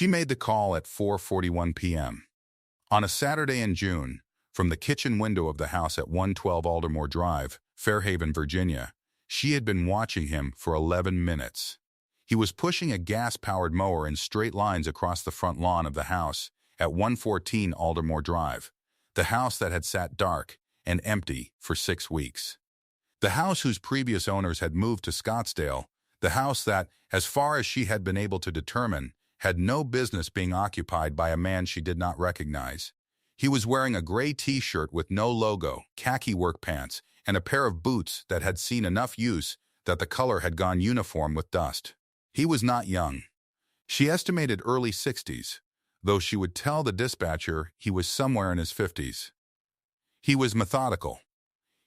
She made the call at 4:41 p.m. on a Saturday in June from the kitchen window of the house at 112 Aldermore Drive, Fairhaven, Virginia. She had been watching him for 11 minutes. He was pushing a gas-powered mower in straight lines across the front lawn of the house at 114 Aldermore Drive, the house that had sat dark and empty for 6 weeks. The house whose previous owners had moved to Scottsdale, the house that, as far as she had been able to determine, had no business being occupied by a man she did not recognize. He was wearing a gray t-shirt with no logo, khaki work pants, and a pair of boots that had seen enough use that the color had gone uniform with dust. He was not young. She estimated early 60s, though she would tell the dispatcher he was somewhere in his 50s. He was methodical.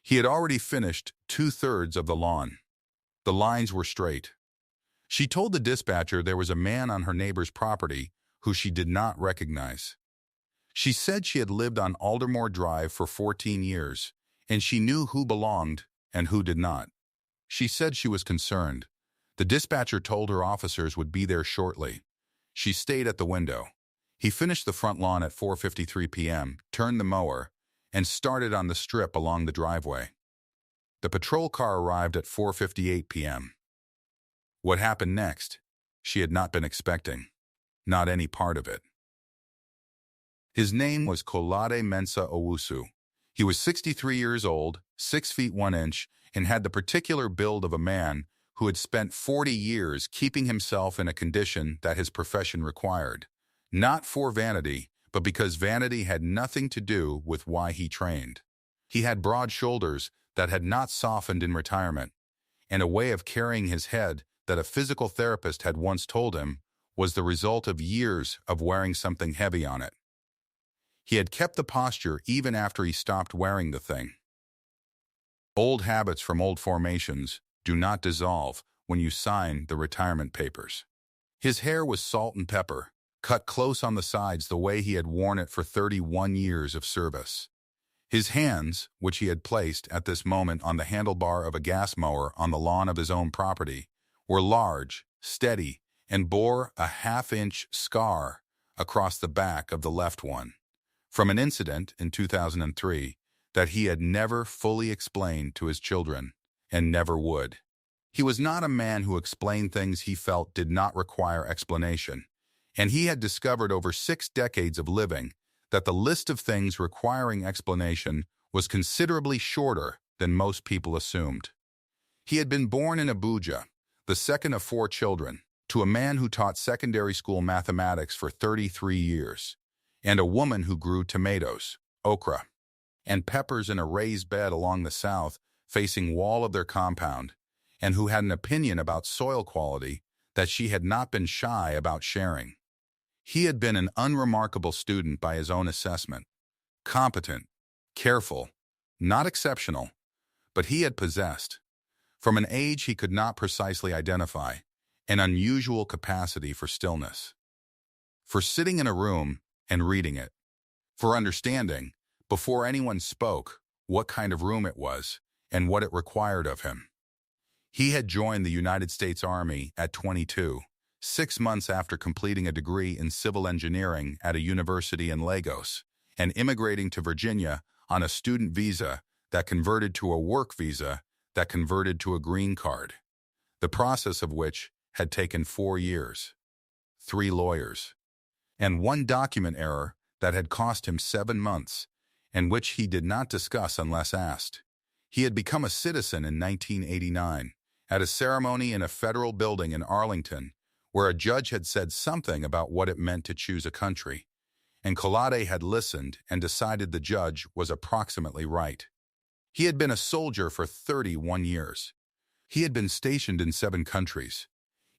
He had already finished 2/3 of the lawn. The lines were straight. She told the dispatcher there was a man on her neighbor's property who she did not recognize. She said she had lived on Aldermore Drive for 14 years, and she knew who belonged and who did not. She said she was concerned. The dispatcher told her officers would be there shortly. She stayed at the window. He finished the front lawn at 4:53 p.m., turned the mower, and started on the strip along the driveway. The patrol car arrived at 4:58 p.m. What happened next, she had not been expecting. Not any part of it. His name was Kolade Mensah Owusu. He was 63 years old, 6 feet 1 inch, and had the particular build of a man who had spent 40 years keeping himself in a condition that his profession required. Not for vanity, but because vanity had nothing to do with why he trained. He had broad shoulders that had not softened in retirement, and a way of carrying his head that a physical therapist had once told him was the result of years of wearing something heavy on it. He had kept the posture even after he stopped wearing the thing. Old habits from old formations do not dissolve when you sign the retirement papers. His hair was salt and pepper, cut close on the sides the way he had worn it for 31 years of service. His hands, which he had placed at this moment on the handlebar of a gas mower on the lawn of his own property, were large, steady, and bore a half-inch scar across the back of the left one, from an incident in 2003 that he had never fully explained to his children, and never would. He was not a man who explained things he felt did not require explanation, and he had discovered over 6 decades of living that the list of things requiring explanation was considerably shorter than most people assumed. He had been born in Abuja, the second of 4 children, to a man who taught secondary school mathematics for 33 years, and a woman who grew tomatoes, okra, and peppers in a raised bed along the south facing wall of their compound, and who had an opinion about soil quality that she had not been shy about sharing. He had been an unremarkable student by his own assessment, competent, careful, not exceptional, but he had possessed, from an age he could not precisely identify, an unusual capacity for stillness, for sitting in a room and reading it, for understanding, before anyone spoke, what kind of room it was and what it required of him. He had joined the United States Army at 22, 6 months after completing a degree in civil engineering at a university in Lagos, and immigrating to Virginia on a student visa that converted to a work visa that converted to a green card, the process of which had taken 4 years, 3 lawyers, and 1 document error that had cost him 7 months, and which he did not discuss unless asked. He had become a citizen in 1989 at a ceremony in a federal building in Arlington where a judge had said something about what it meant to choose a country, and Kolade had listened and decided the judge was approximately right. He had been a soldier for 31 years. He had been stationed in 7 countries.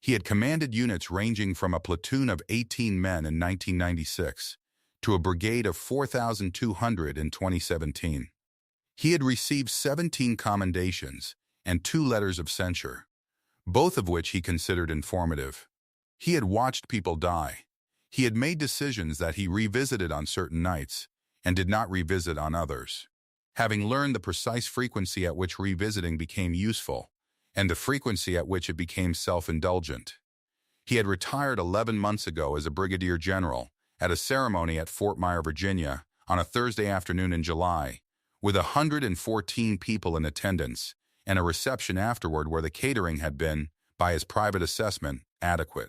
He had commanded units ranging from a platoon of 18 men in 1996 to a brigade of 4,200 in 2017. He had received 17 commendations and 2 letters of censure, both of which he considered informative. He had watched people die. He had made decisions that he revisited on certain nights and did not revisit on others. Having learned the precise frequency at which revisiting became useful and the frequency at which it became self-indulgent, He had retired 11 months ago as a brigadier general at a ceremony at Fort Myer, Virginia, on a Thursday afternoon in July, with 114 people in attendance and a reception afterward where the catering had been, by his private assessment, adequate.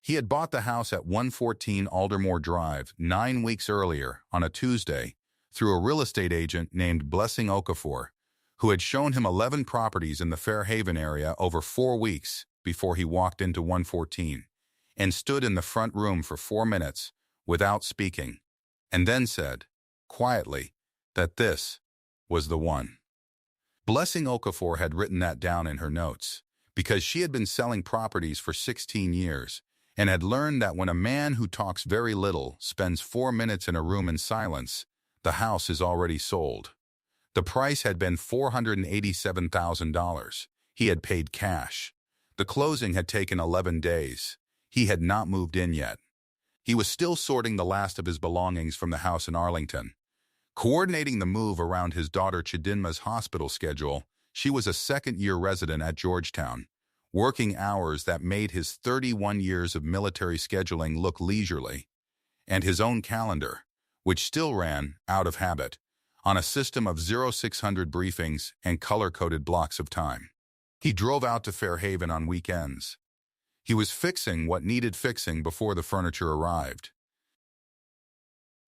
He had bought the house at 114 Aldermore Drive 9 weeks earlier on a Tuesday through a real estate agent named Blessing Okafor, who had shown him 11 properties in the Fairhaven area over 4 weeks before he walked into 114 and stood in the front room for 4 minutes without speaking, and then said, quietly, that this was the one. Blessing Okafor had written that down in her notes because she had been selling properties for 16 years and had learned that when a man who talks very little spends 4 minutes in a room in silence, the house is already sold. The price had been $487,000. He had paid cash. The closing had taken 11 days. He had not moved in yet. He was still sorting the last of his belongings from the house in Arlington. Coordinating the move around his daughter Chidinma's hospital schedule, she was a second-year resident at Georgetown, working hours that made his 31 years of military scheduling look leisurely, and his own calendar, which still ran, out of habit, on a system of 0600 briefings and color-coded blocks of time. He drove out to Fairhaven on weekends. He was fixing what needed fixing before the furniture arrived.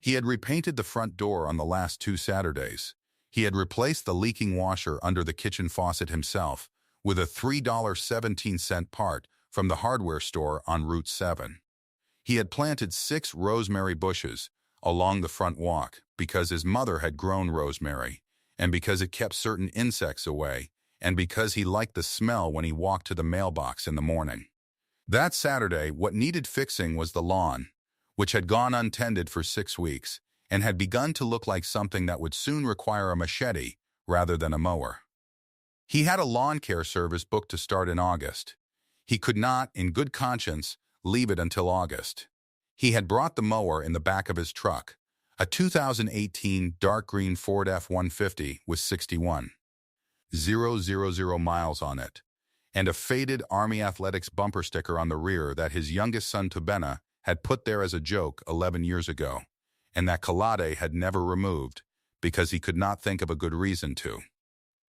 He had repainted the front door on the last 2 Saturdays. He had replaced the leaking washer under the kitchen faucet himself with a $3.17 part from the hardware store on Route 7. He had planted 6 rosemary bushes along the front walk because his mother had grown rosemary, and because it kept certain insects away, and because he liked the smell when he walked to the mailbox in the morning. That Saturday, what needed fixing was the lawn, which had gone untended for 6 weeks and had begun to look like something that would soon require a machete rather than a mower. He had a lawn care service booked to start in August. He could not, in good conscience, leave it until August. He had brought the mower in the back of his truck, a 2018 dark green Ford F-150 with 61,000 miles on it, and a faded Army Athletics bumper sticker on the rear that his youngest son Tubena had put there as a joke 11 years ago, and that Kalade had never removed because he could not think of a good reason to.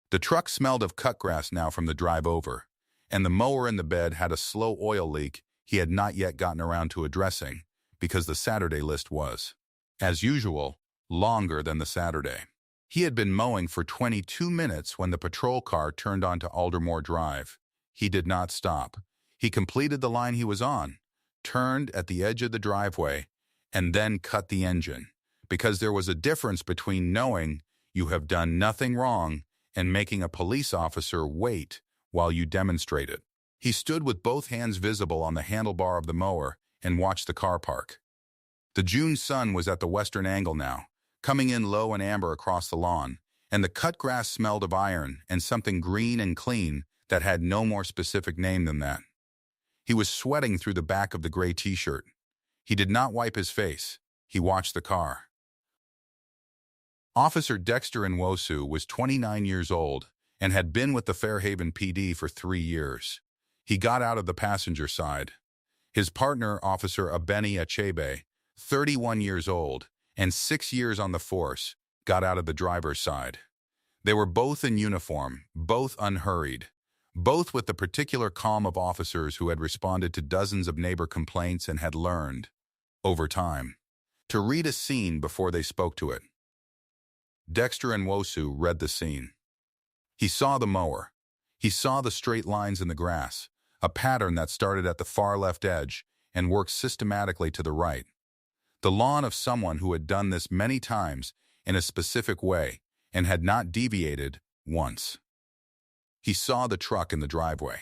The truck smelled of cut grass now from the drive over, and the mower in the bed had a slow oil leak he had not yet gotten around to addressing because the Saturday list was, as usual, longer than the Saturday. He had been mowing for 22 minutes when the patrol car turned onto Aldermore Drive. He did not stop. He completed the line he was on, turned at the edge of the driveway, and then cut the engine, because there was a difference between knowing you have done nothing wrong and making a police officer wait while you demonstrate it. He stood with both hands visible on the handlebar of the mower and watched the car park. The June sun was at the western angle now, coming in low and amber across the lawn, and the cut grass smelled of iron and something green and clean that had no more specific name than that. He was sweating through the back of the gray t-shirt. He did not wipe his face. He watched the car. Officer Dexter Nwosu was 29 years old and had been with the Fairhaven PD for 3 years. He got out of the passenger side. His partner, Officer Abeni Achebe, 31 years old and 6 years on the force, got out of the driver's side. They were both in uniform, both unhurried, both with the particular calm of officers who had responded to dozens of neighbor complaints and had learned, over time, to read a scene before they spoke to it. Dexter Nwosu read the scene. He saw the mower. He saw the straight lines in the grass, a pattern that started at the far left edge and worked systematically to the right. The lawn of someone who had done this many times in a specific way and had not deviated once. He saw the truck in the driveway.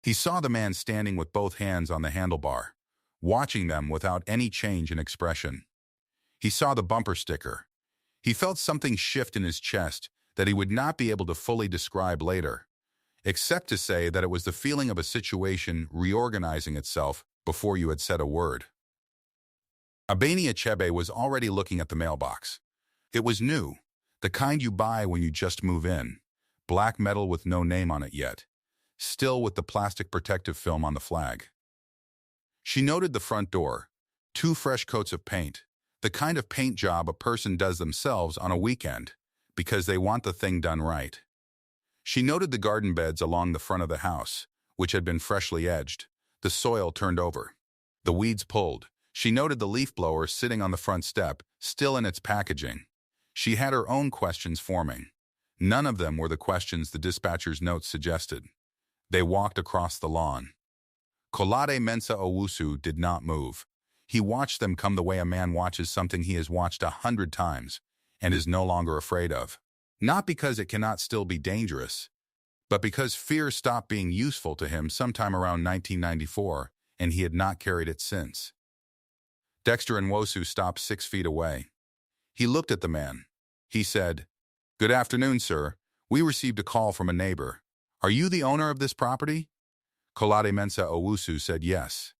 He saw the man standing with both hands on the handlebar, watching them without any change in expression. He saw the bumper sticker. He felt something shift in his chest that he would not be able to fully describe later, except to say that it was the feeling of a situation reorganizing itself before you had said a word. Abeni Achebe was already looking at the mailbox. It was new, the kind you buy when you just move in, black metal with no name on it yet, still with the plastic protective film on the flag. She noted the front door, 2 fresh coats of paint, the kind of paint job a person does themselves on a weekend, because they want the thing done right. She noted the garden beds along the front of the house, which had been freshly edged, the soil turned over, the weeds pulled. She noted the leaf blower sitting on the front step, still in its packaging. She had her own questions forming. None of them were the questions the dispatcher's notes suggested. They walked across the lawn. Kolade Mensa Owusu did not move. He watched them come the way a man watches something he has watched 100 times and is no longer afraid of. Not because it cannot still be dangerous, but because fear stopped being useful to him sometime around 1994, and he had not carried it since. Dexter Nwosu stopped 6 feet away. He looked at the man. He said, "Good afternoon, sir. We received a call from a neighbor. Are you the owner of this property?" Kolade Mensa Owusu said yes.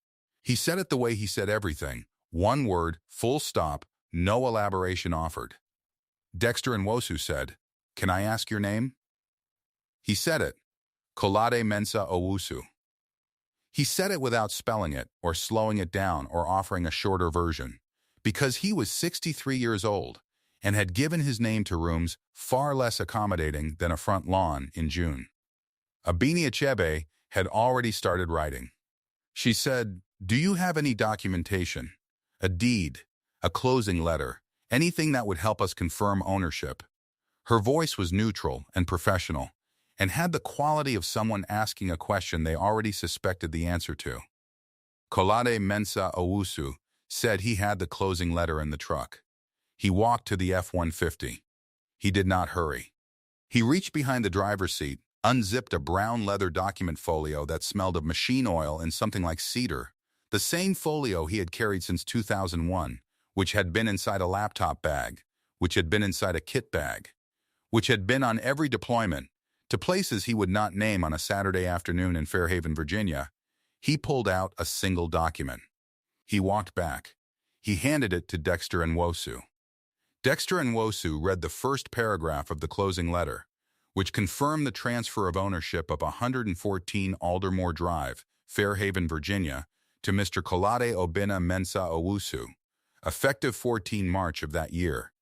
He said it the way he said everything. One word, full stop, no elaboration offered. Dexter Nwosu said, "Can I ask your name?" He said it, Kolade Mensa Owusu. He said it without spelling it or slowing it down or offering a shorter version, because he was 63 years old and had given his name to rooms far less accommodating than a front lawn in June. Abini Achebe had already started writing. She said, "Do you have any documentation, a deed, a closing letter, anything that would help us confirm ownership?" Her voice was neutral and professional, and had the quality of someone asking a question they already suspected the answer to. Kolade Mensa Owusu said he had the closing letter in the truck. He walked to the F-150. He did not hurry. He reached behind the driver's seat, unzipped a brown leather document folio that smelled of machine oil and something like cedar, the same folio he had carried since 2001, which had been inside a laptop bag, which had been inside a kit bag, which had been on every deployment, to places he would not name on a Saturday afternoon in Fairhaven, Virginia. He pulled out a single document. He walked back. He handed it to Dexter Nwosu. Dexter Nwosu read the first paragraph of the closing letter, which confirmed the transfer of ownership of 114 Aldermore Drive, Fairhaven, Virginia, to Mr. Kolade Obinna Mensa Owusu, effective 14 March of that year,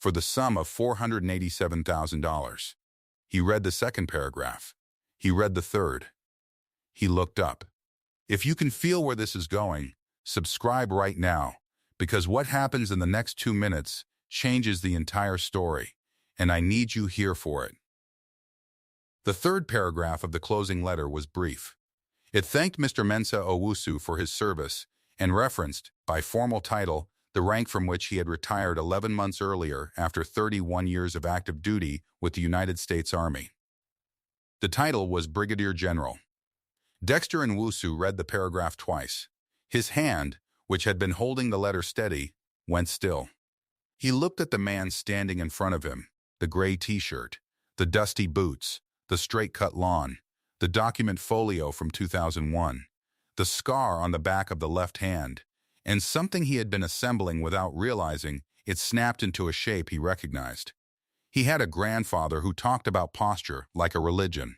for the sum of $487,000. He read the second paragraph. He read the third. He looked up. If you can feel where this is going, subscribe right now, because what happens in the next 2 minutes changes the entire story, and I need you here for it. The third paragraph of the closing letter was brief. It thanked Mr. Mensa Owusu for his service and referenced, by formal title, the rank from which he had retired 11 months earlier after 31 years of active duty with the United States Army. The title was Brigadier General. Dexter Nwosu read the paragraph twice. His hand, which had been holding the letter steady, went still. He looked at the man standing in front of him, the gray t-shirt, the dusty boots, the straight-cut lawn, the document folio from 2001, the scar on the back of the left hand, and something he had been assembling without realizing it snapped into a shape he recognized. He had a grandfather who talked about posture like a religion.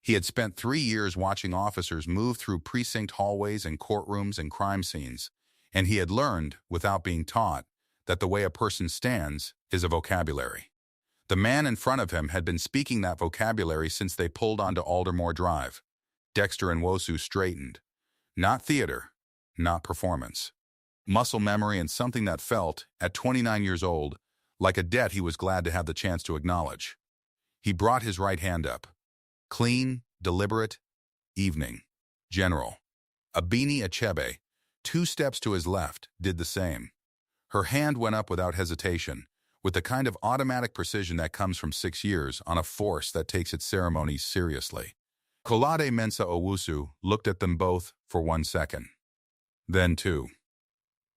He had spent 3 years watching officers move through precinct hallways and courtrooms and crime scenes, and he had learned, without being taught, that the way a person stands is a vocabulary. The man in front of him had been speaking that vocabulary since they pulled onto Aldermore Drive. Dexter Nwosu straightened. Not theater, not performance. Muscle memory and something that felt, at 29 years old, like a debt he was glad to have the chance to acknowledge. He brought his right hand up. Clean, deliberate, evening. General. Abini Achebe, 2 steps to his left, did the same. Her hand went up without hesitation, with the kind of automatic precision that comes from 6 years on a force that takes its ceremonies seriously. Kolade Mensa Owusu looked at them both for 1 second. Then 2.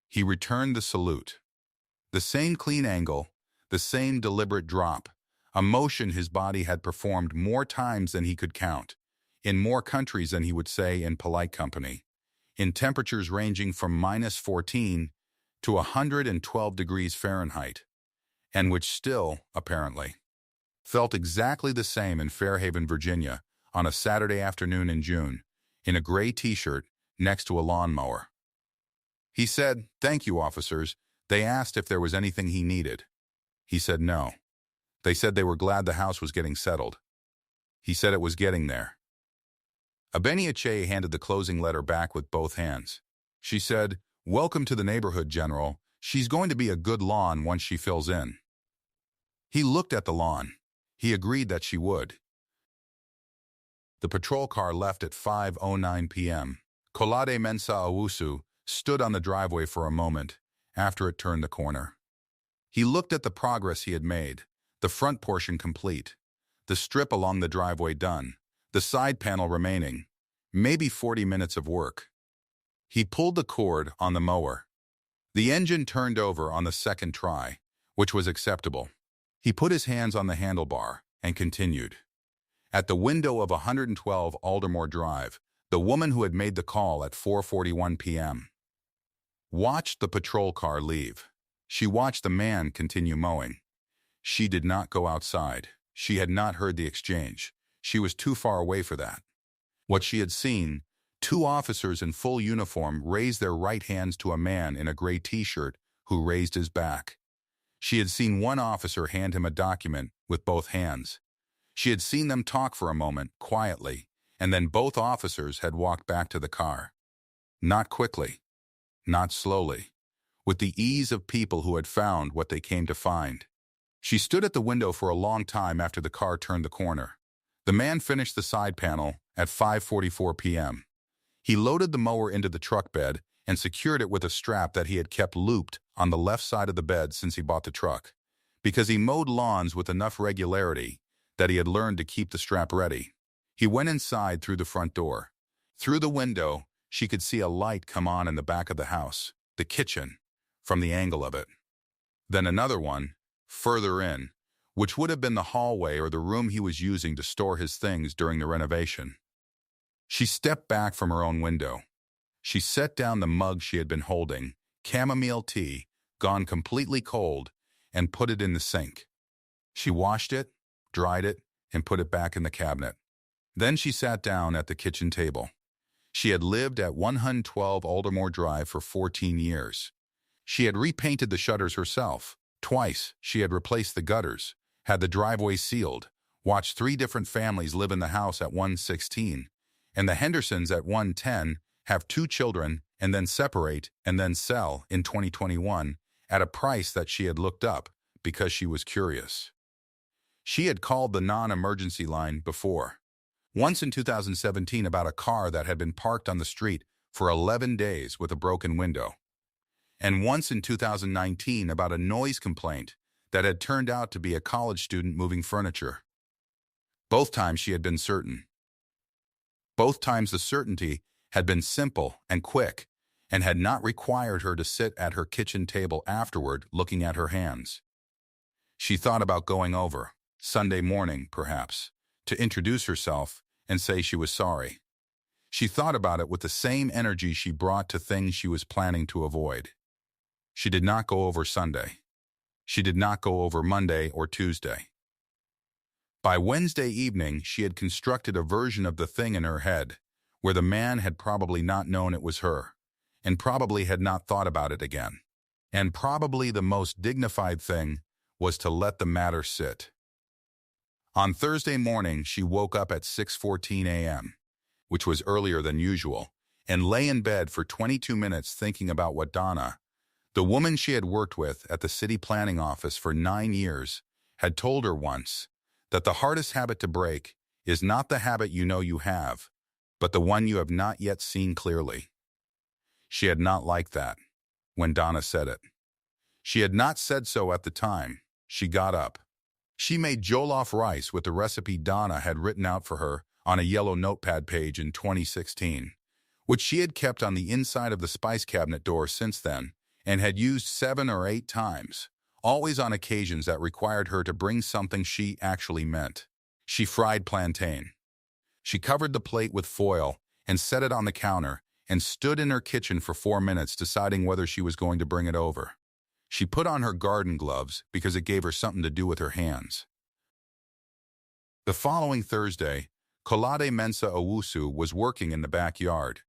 He returned the salute. The same clean angle, the same deliberate drop, a motion his body had performed more times than he could count, in more countries than he would say in polite company, in temperatures ranging from -14 to 112 degrees Fahrenheit, and which still, apparently, felt exactly the same in Fairhaven, Virginia, on a Saturday afternoon in June, in a gray t-shirt next to a lawnmower. He said, "Thank you, officers." They asked if there was anything he needed. He said no. They said they were glad the house was getting settled. He said it was getting there. Abeniache handed the closing letter back with both hands. She said, "Welcome to the neighborhood, General. She's going to be a good lawn once she fills in." He looked at the lawn. He agreed that she would. The patrol car left at 5:09 p.m. Kolade Mensa Owusu stood on the driveway for a moment after it turned the corner. He looked at the progress he had made, the front portion complete, the strip along the driveway done, the side panel remaining, maybe 40 minutes of work. He pulled the cord on the mower. The engine turned over on the second try, which was acceptable. He put his hands on the handlebar and continued. At the window of 112 Aldermore Drive, the woman who had made the call at 4:41 p.m. watched the patrol car leave. She watched the man continue mowing. She did not go outside. She had not heard the exchange. She was too far away for that. What she had seen, two officers in full uniform raised their right hands to a man in a gray t-shirt who raised his back. She had seen one officer hand him a document with both hands. She had seen them talk for a moment, quietly, and then both officers had walked back to the car. Not quickly, not slowly, with the ease of people who had found what they came to find. She stood at the window for a long time after the car turned the corner. The man finished the side panel at 5:44 p.m. He loaded the mower into the truck bed and secured it with a strap that he had kept looped on the left side of the bed since he bought the truck, because he mowed lawns with enough regularity that he had learned to keep the strap ready. He went inside through the front door. Through the window, she could see a light come on in the back of the house, the kitchen, from the angle of it. Then another one, further in, which would have been the hallway or the room he was using to store his things during the renovation. She stepped back from her own window. She set down the mug she had been holding, chamomile tea, gone completely cold, and put it in the sink. She washed it, dried it, and put it back in the cabinet. Then she sat down at the kitchen table. She had lived at 112 Aldermore Drive for 14 years. She had repainted the shutters herself. Twice, she had replaced the gutters, had the driveway sealed, watched 3 different families live in the house at 116, and the Hendersons at 110 have 2 children and then separate and then sell in 2021 at a price that she had looked up because she was curious. She had called the non-emergency line before. Once in 2017 about a car that had been parked on the street for 11 days with a broken window. And once in 2019 about a noise complaint that had turned out to be a college student moving furniture. Both times she had been certain. Both times the certainty had been simple and quick and had not required her to sit at her kitchen table afterward looking at her hands. She thought about going over, Sunday morning perhaps, to introduce herself and say she was sorry. She thought about it with the same energy she brought to things she was planning to avoid. She did not go over Sunday. She did not go over Monday or Tuesday. By Wednesday evening, she had constructed a version of the thing in her head, where the man had probably not known it was her, and probably had not thought about it again. And probably the most dignified thing was to let the matter sit. On Thursday morning, she woke up at 6:14 a.m., which was earlier than usual, and lay in bed for 22 minutes thinking about what Donna, the woman she had worked with at the city planning office for 9 years, had told her once, that the hardest habit to break is not the habit you know you have, but the one you have not yet seen clearly. She had not liked that when Donna said it. She had not said so at the time. She got up. She made jollof rice with the recipe Donna had written out for her on a yellow notepad page in 2016, which she had kept on the inside of the spice cabinet door since then and had used 7 or 8 times, always on occasions that required her to bring something she actually meant. She fried plantain. She covered the plate with foil and set it on the counter and stood in her kitchen for 4 minutes deciding whether she was going to bring it over. She put on her garden gloves because it gave her something to do with her hands. The following Thursday, Kolade Mensa Owusu was working in the backyard,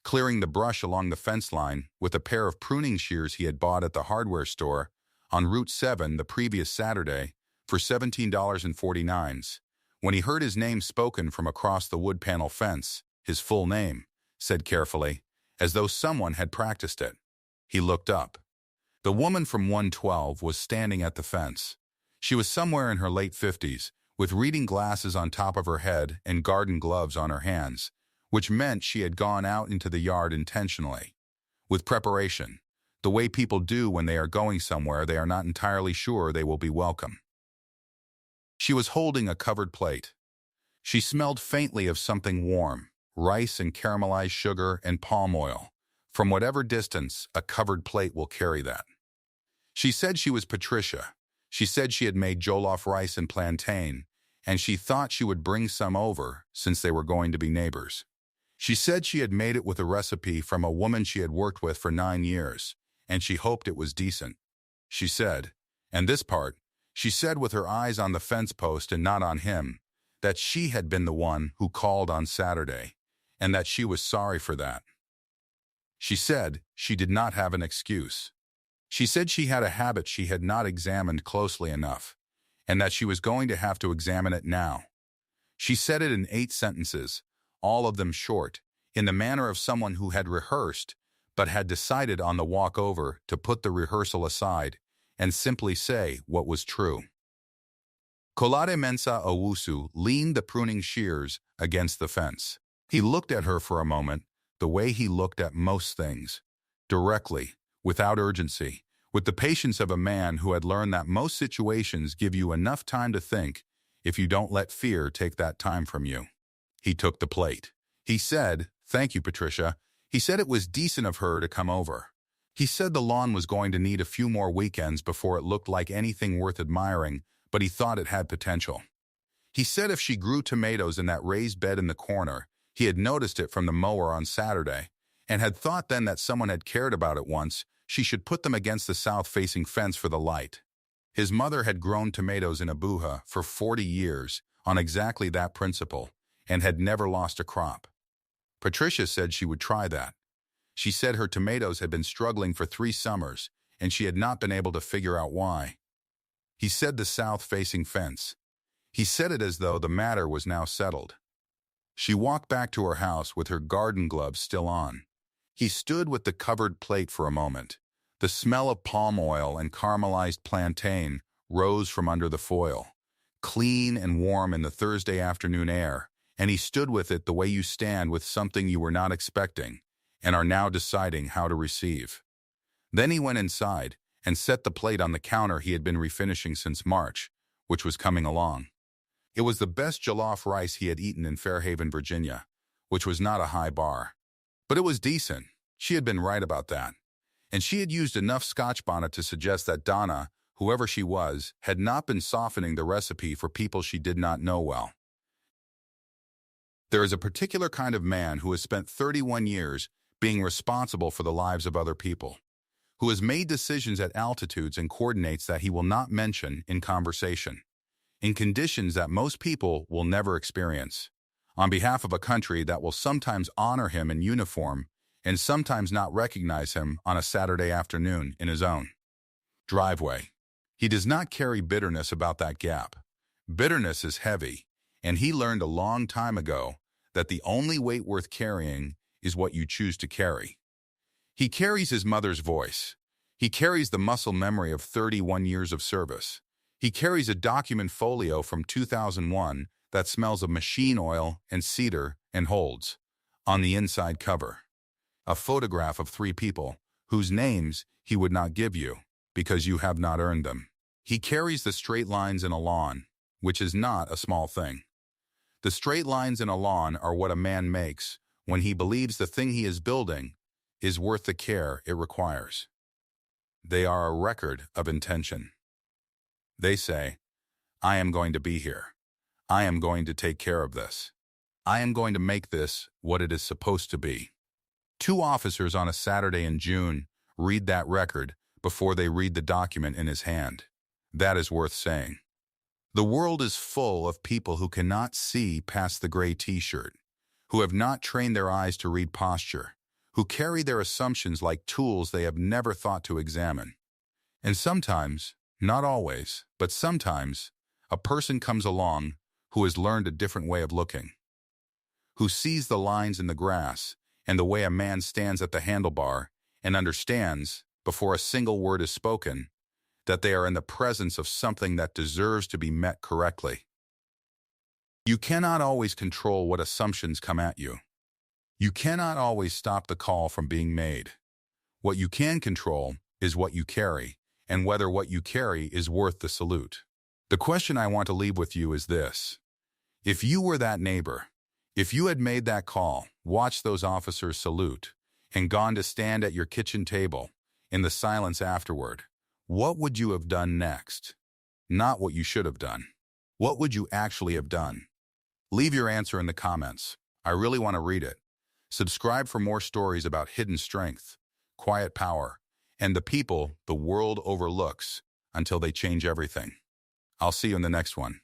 clearing the brush along the fence line with a pair of pruning shears he had bought at the hardware store on Route 7 the previous Saturday for $17.49. When he heard his name spoken from across the wood panel fence, his full name, said carefully, as though someone had practiced it. He looked up. The woman from 112 was standing at the fence. She was somewhere in her late 50s, with reading glasses on top of her head and garden gloves on her hands, which meant she had gone out into the yard intentionally. With preparation, the way people do when they are going somewhere they are not entirely sure they will be welcome. She was holding a covered plate. She smelled faintly of something warm, rice and caramelized sugar and palm oil. From whatever distance, a covered plate will carry that. She said she was Patricia. She said she had made jollof rice and plantain, and she thought she would bring some over since they were going to be neighbors. She said she had made it with a recipe from a woman she had worked with for 9 years, and she hoped it was decent. She said, and this part, she said with her eyes on the fence post and not on him, that she had been the one who called on Saturday, and that she was sorry for that. She said she did not have an excuse. She said she had a habit she had not examined closely enough, and that she was going to have to examine it now. She said it in 8 sentences, all of them short, in the manner of someone who had rehearsed, but had decided on the walk over to put the rehearsal aside and simply say what was true. Kolade Mensa Owusu leaned the pruning shears against the fence. He looked at her for a moment, the way he looked at most things, directly, without urgency, with the patience of a man who had learned that most situations give you enough time to think if you don't let fear take that time from you. He took the plate. He said, "Thank you, Patricia." He said it was decent of her to come over. He said the lawn was going to need a few more weekends before it looked like anything worth admiring, but he thought it had potential. He said if she grew tomatoes in that raised bed in the corner, he had noticed it from the mower on Saturday, and had thought then that someone had cared about it once, she should put them against the south-facing fence for the light. His mother had grown tomatoes in Abuja for 40 years on exactly that principle, and had never lost a crop. Patricia said she would try that. She said her tomatoes had been struggling for 3 summers, and she had not been able to figure out why. He said the south-facing fence. He said it as though the matter was now settled. She walked back to her house with her garden gloves still on. He stood with the covered plate for a moment. The smell of palm oil and caramelized plantain rose from under the foil, clean and warm in the Thursday afternoon air, and he stood with it the way you stand with something you were not expecting and are now deciding how to receive. Then he went inside and set the plate on the counter he had been refinishing since March, which was coming along. It was the best jollof rice he had eaten in Fairhaven, Virginia, which was not a high bar. But it was decent. She had been right about that. And she had used enough Scotch bonnet to suggest that Donna, whoever she was, had not been softening the recipe for people she did not know well. There is a particular kind of man who has spent 31 years being responsible for the lives of other people, who has made decisions at altitudes and coordinates that he will not mention in conversation, in conditions that most people will never experience, on behalf of a country that will sometimes honor him in uniform and sometimes not recognize him on a Saturday afternoon in his own driveway. He does not carry bitterness about that gap. Bitterness is heavy, and he learned a long time ago that the only weight worth carrying is what you choose to carry. He carries his mother's voice. He carries the muscle memory of 31 years of service. He carries a document folio from 2001 that smells of machine oil and cedar and holds, on the inside cover, a photograph of 3 people whose names he would not give you because you have not earned them. He carries the straight lines in a lawn, which is not a small thing. The straight lines in a lawn are what a man makes when he believes the thing he is building is worth the care it requires. They are a record of intention. They say, I am going to be here. I am going to take care of this. I am going to make this what it is supposed to be. 2 officers on a Saturday in June read that record before they read the document in his hand. That is worth saying. The world is full of people who cannot see past the gray t-shirt, who have not trained their eyes to read posture, who carry their assumptions like tools they have never thought to examine. And sometimes, not always, but sometimes, a person comes along who has learned a different way of looking, who sees the lines in the grass and the way a man stands at the handlebar and understands, before a single word is spoken, that they are in the presence of something that deserves to be met correctly. You cannot always control what assumptions come at you. You cannot always stop the call from being made. What you can control is what you carry, and whether what you carry is worth the salute. The question I want to leave with you is this. If you were that neighbor, if you had made that call, watched those officers salute, and gone to stand at your kitchen table in the silence afterward, what would you have done next? Not what you should have done. What would you actually have done? Leave your answer in the comments. I really want to read it. Subscribe for more stories about hidden strength, quiet power, and the people the world overlooks until they change everything. I'll see you in the next one.